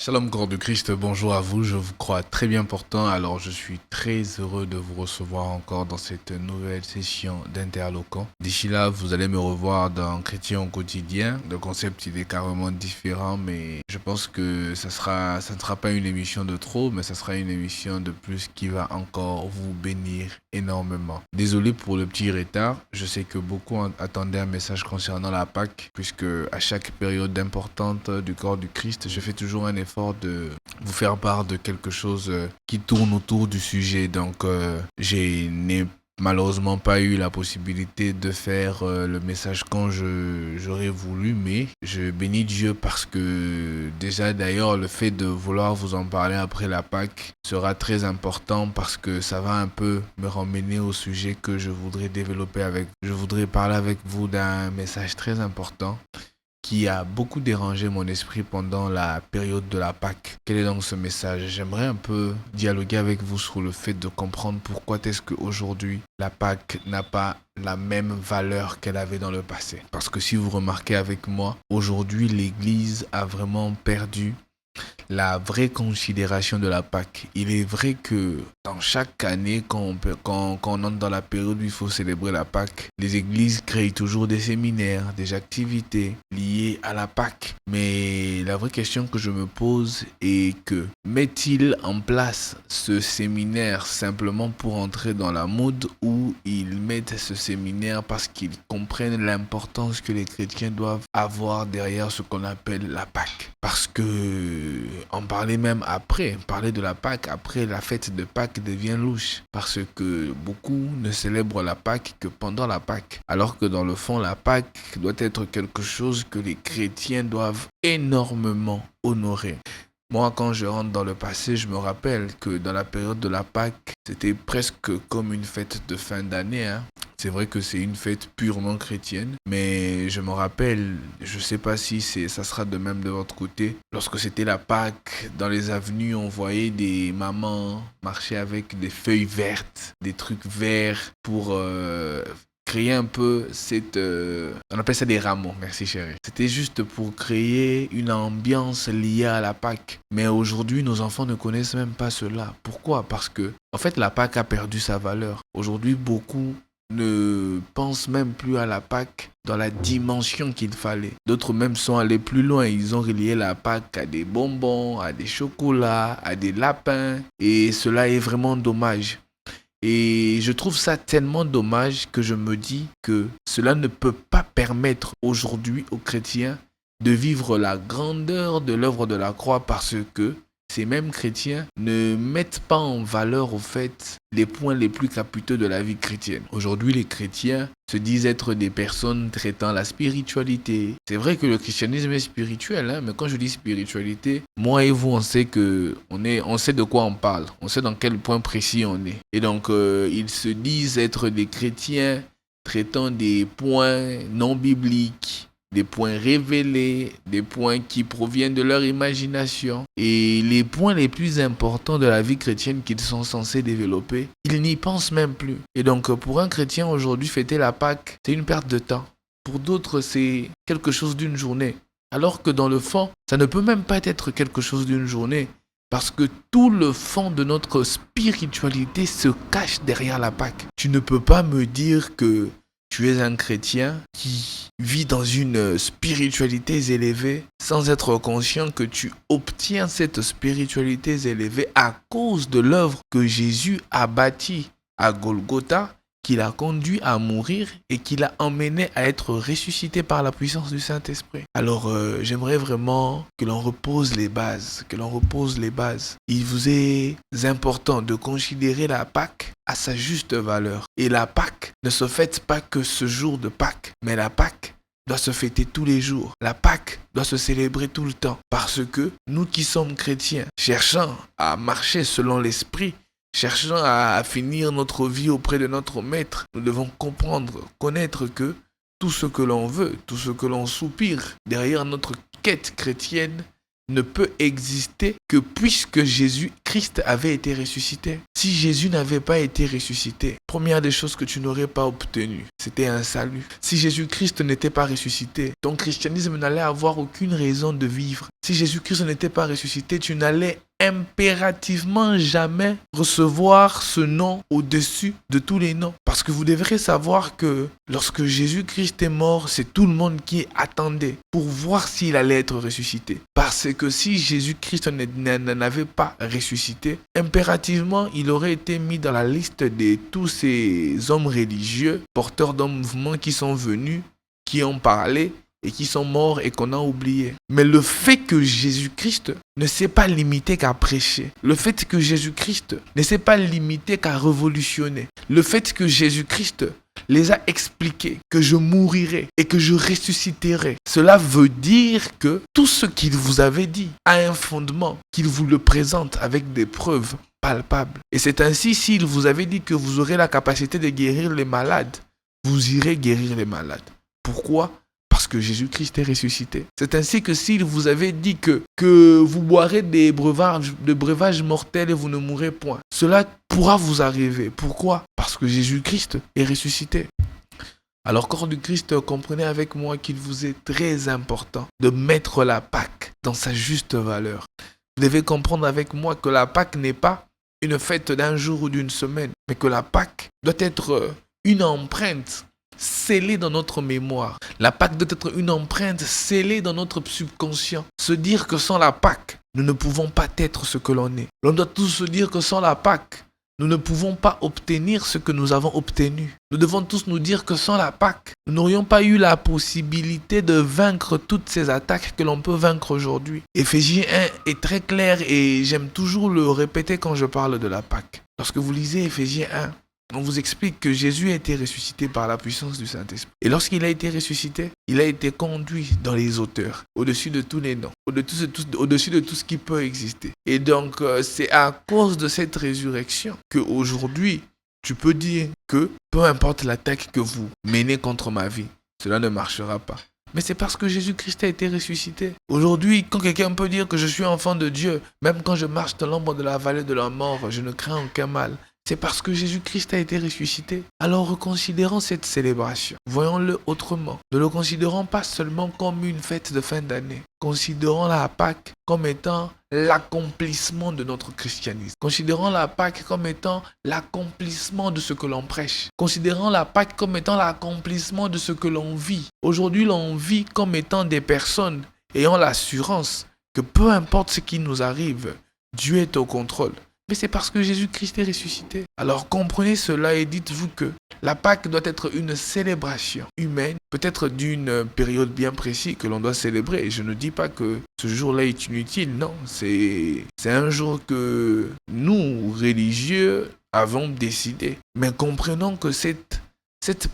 Shalom corps de Christ, bonjour à vous, je vous crois très bien portant, alors je suis très heureux de vous recevoir encore dans cette nouvelle session d'interloquant. D'ici là, vous allez me revoir dans Chrétien au quotidien, le concept il est carrément différent, mais je pense que ça ne sera pas une émission de trop, mais ça sera une émission de plus qui va encore vous bénir énormément. Désolé pour le petit retard, je sais que beaucoup attendaient un message concernant la Pâque, puisque à chaque période importante du corps du Christ, je fais toujours un effort de vous faire part de quelque chose qui tourne autour du sujet. Donc, je n'ai malheureusement pas eu la possibilité de faire le message quand j'aurais voulu, mais je bénis Dieu parce que déjà d'ailleurs le fait de vouloir vous en parler après la Pâque sera très important parce que ça va un peu me ramener au sujet que je voudrais développer avec. Je voudrais parler avec vous d'un message très important qui a beaucoup dérangé mon esprit pendant la période de la Pâque. Quel est donc ce message? J'aimerais un peu dialoguer avec vous sur le fait de comprendre pourquoi est-ce qu'aujourd'hui la Pâque n'a pas la même valeur qu'elle avait dans le passé. Parce que si vous remarquez avec moi, aujourd'hui l'Église a vraiment perdu la vraie considération de la Pâque. Il est vrai que dans chaque année, quand on entre dans la période où il faut célébrer la Pâque, les églises créent toujours des séminaires, des activités liées à la Pâque. Mais la vraie question que je me pose est que met-il en place ce séminaire simplement pour entrer dans la mode ou ils mettent ce séminaire parce qu'ils comprennent l'importance que les chrétiens doivent avoir derrière ce qu'on appelle la Pâque? Parce que en parler même après, parler de la Pâque après la fête de Pâques devient louche. Parce que beaucoup ne célèbrent la Pâque que pendant la Pâque. Alors que dans le fond, la Pâque doit être quelque chose que les chrétiens doivent énormément honorer. Moi, quand je rentre dans le passé, je me rappelle que dans la période de la Pâque, c'était presque comme une fête de fin d'année, hein. C'est vrai que c'est une fête purement chrétienne, mais je me rappelle, je sais pas si ça sera de même de votre côté. Lorsque c'était la Pâque, dans les avenues, on voyait des mamans marcher avec des feuilles vertes, des trucs verts pour créer un peu on appelle ça des rameaux, merci chérie. C'était juste pour créer une ambiance liée à la Pâque. Mais aujourd'hui, nos enfants ne connaissent même pas cela. Pourquoi? Parce que, en fait, la Pâque a perdu sa valeur. Aujourd'hui, beaucoup ne pensent même plus à la Pâque dans la dimension qu'il fallait. D'autres même sont allés plus loin. Ils ont relié la Pâque à des bonbons, à des chocolats, à des lapins. Et cela est vraiment dommage. Et je trouve ça tellement dommage que je me dis que cela ne peut pas permettre aujourd'hui aux chrétiens de vivre la grandeur de l'œuvre de la croix parce que ces mêmes chrétiens ne mettent pas en valeur au fait les points les plus capitaux de la vie chrétienne. Aujourd'hui, les chrétiens se disent être des personnes traitant la spiritualité. C'est vrai que le christianisme est spirituel, hein, mais quand je dis spiritualité, moi et vous, on sait on sait de quoi on parle. On sait dans quel point précis on est. Et donc, ils se disent être des chrétiens traitant des points non bibliques, des points révélés, des points qui proviennent de leur imagination. Et les points les plus importants de la vie chrétienne qu'ils sont censés développer, ils n'y pensent même plus. Et donc pour un chrétien aujourd'hui, fêter la Pâque, c'est une perte de temps. Pour d'autres, c'est quelque chose d'une journée. Alors que dans le fond, ça ne peut même pas être quelque chose d'une journée. Parce que tout le fond de notre spiritualité se cache derrière la Pâque. Tu ne peux pas me dire que tu es un chrétien qui vit dans une spiritualité élevée sans être conscient que tu obtiens cette spiritualité élevée à cause de l'œuvre que Jésus a bâtie à Golgotha, qu'il a conduit à mourir et qu'il a emmené à être ressuscité par la puissance du Saint-Esprit. Alors, j'aimerais vraiment que l'on repose les bases, Il vous est important de considérer la Pâque à sa juste valeur. Et la Pâque ne se fête pas que ce jour de Pâque, mais la Pâque doit se fêter tous les jours. La Pâque doit se célébrer tout le temps. Parce que nous qui sommes chrétiens, cherchant à marcher selon l'Esprit, cherchant à finir notre vie auprès de notre Maître, nous devons comprendre, connaître que tout ce que l'on veut, tout ce que l'on soupire derrière notre quête chrétienne ne peut exister que puisque Jésus-Christ avait été ressuscité. Si Jésus n'avait pas été ressuscité, première des choses que tu n'aurais pas obtenues, c'était un salut. Si Jésus-Christ n'était pas ressuscité, ton christianisme n'allait avoir aucune raison de vivre. Si Jésus-Christ n'était pas ressuscité, tu n'allais impérativement jamais recevoir ce nom au-dessus de tous les noms. Parce que vous devrez savoir que lorsque Jésus-Christ est mort, c'est tout le monde qui attendait pour voir s'il allait être ressuscité. Parce que si Jésus-Christ n'avait pas ressuscité, impérativement, il aurait été mis dans la liste de tous ces hommes religieux, porteurs d'un mouvement qui sont venus, qui ont parlé, et qui sont morts et qu'on a oubliés. Mais le fait que Jésus-Christ ne s'est pas limité qu'à prêcher, le fait que Jésus-Christ ne s'est pas limité qu'à révolutionner, le fait que Jésus-Christ les a expliqués que je mourirai et que je ressusciterai, cela veut dire que tout ce qu'il vous avait dit a un fondement, qu'il vous le présente avec des preuves palpables. Et c'est ainsi, s'il vous avait dit que vous aurez la capacité de guérir les malades, vous irez guérir les malades. Pourquoi ? Parce que Jésus-Christ est ressuscité. C'est ainsi que s'il vous avait dit que vous boirez des breuvages mortels et vous ne mourrez point, cela pourra vous arriver. Pourquoi ? Parce que Jésus-Christ est ressuscité. Alors, corps du Christ, comprenez avec moi qu'il vous est très important de mettre la Pâque dans sa juste valeur. Vous devez comprendre avec moi que la Pâque n'est pas une fête d'un jour ou d'une semaine, mais que la Pâque doit être une empreinte scellée dans notre mémoire. La Pâque doit être une empreinte scellée dans notre subconscient. Se dire que sans la Pâque, nous ne pouvons pas être ce que l'on est. L'on doit tous se dire que sans la Pâque, nous ne pouvons pas obtenir ce que nous avons obtenu. Nous devons tous nous dire que sans la Pâque, nous n'aurions pas eu la possibilité de vaincre toutes ces attaques que l'on peut vaincre aujourd'hui. Éphésiens 1 est très clair et j'aime toujours le répéter quand je parle de la Pâque. Lorsque vous lisez Éphésiens 1, on vous explique que Jésus a été ressuscité par la puissance du Saint-Esprit. Et lorsqu'il a été ressuscité, il a été conduit dans les hauteurs, au-dessus de tous les noms, au-dessus de tout ce qui peut exister. Et donc, c'est à cause de cette résurrection qu'aujourd'hui, tu peux dire que peu importe l'attaque que vous menez contre ma vie, cela ne marchera pas. Mais c'est parce que Jésus-Christ a été ressuscité. Aujourd'hui, quand quelqu'un peut dire que je suis enfant de Dieu, même quand je marche dans l'ombre de la vallée de la mort, je ne crains aucun mal. C'est parce que Jésus-Christ a été ressuscité. Alors reconsidérons cette célébration. Voyons-le autrement. Ne le considérons pas seulement comme une fête de fin d'année. Considérons la Pâque comme étant l'accomplissement de notre christianisme. Considérons la Pâque comme étant l'accomplissement de ce que l'on prêche. Considérons la Pâque comme étant l'accomplissement de ce que l'on vit. Aujourd'hui, l'on vit comme étant des personnes ayant l'assurance que peu importe ce qui nous arrive, Dieu est au contrôle. Mais c'est parce que Jésus-Christ est ressuscité. Alors comprenez cela et dites-vous que la Pâque doit être une célébration humaine, peut-être d'une période bien précise que l'on doit célébrer. Et je ne dis pas que ce jour-là est inutile, non. C'est un jour que nous, religieux, avons décidé. Mais comprenons que cette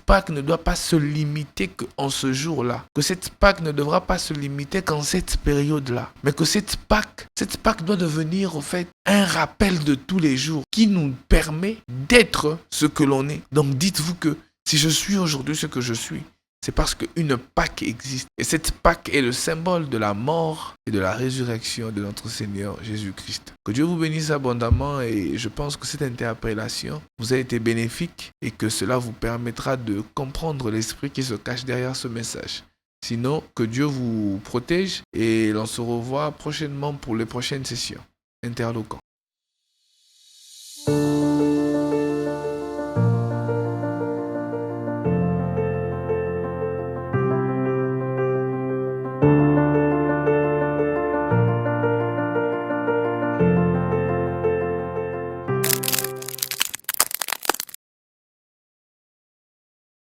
Pâque ne doit pas se limiter qu'en ce jour-là. Que cette Pâque ne devra pas se limiter qu'en cette période-là. Mais que cette Pâque doit devenir, au fait, un rappel de tous les jours qui nous permet d'être ce que l'on est. Donc dites-vous que si je suis aujourd'hui ce que je suis, c'est parce qu'une Pâque existe. Et cette Pâque est le symbole de la mort et de la résurrection de notre Seigneur Jésus-Christ. Que Dieu vous bénisse abondamment et je pense que cette interpellation vous a été bénéfique et que cela vous permettra de comprendre l'esprit qui se cache derrière ce message. Sinon, que Dieu vous protège et l'on se revoit prochainement pour les prochaines sessions. Interloquant.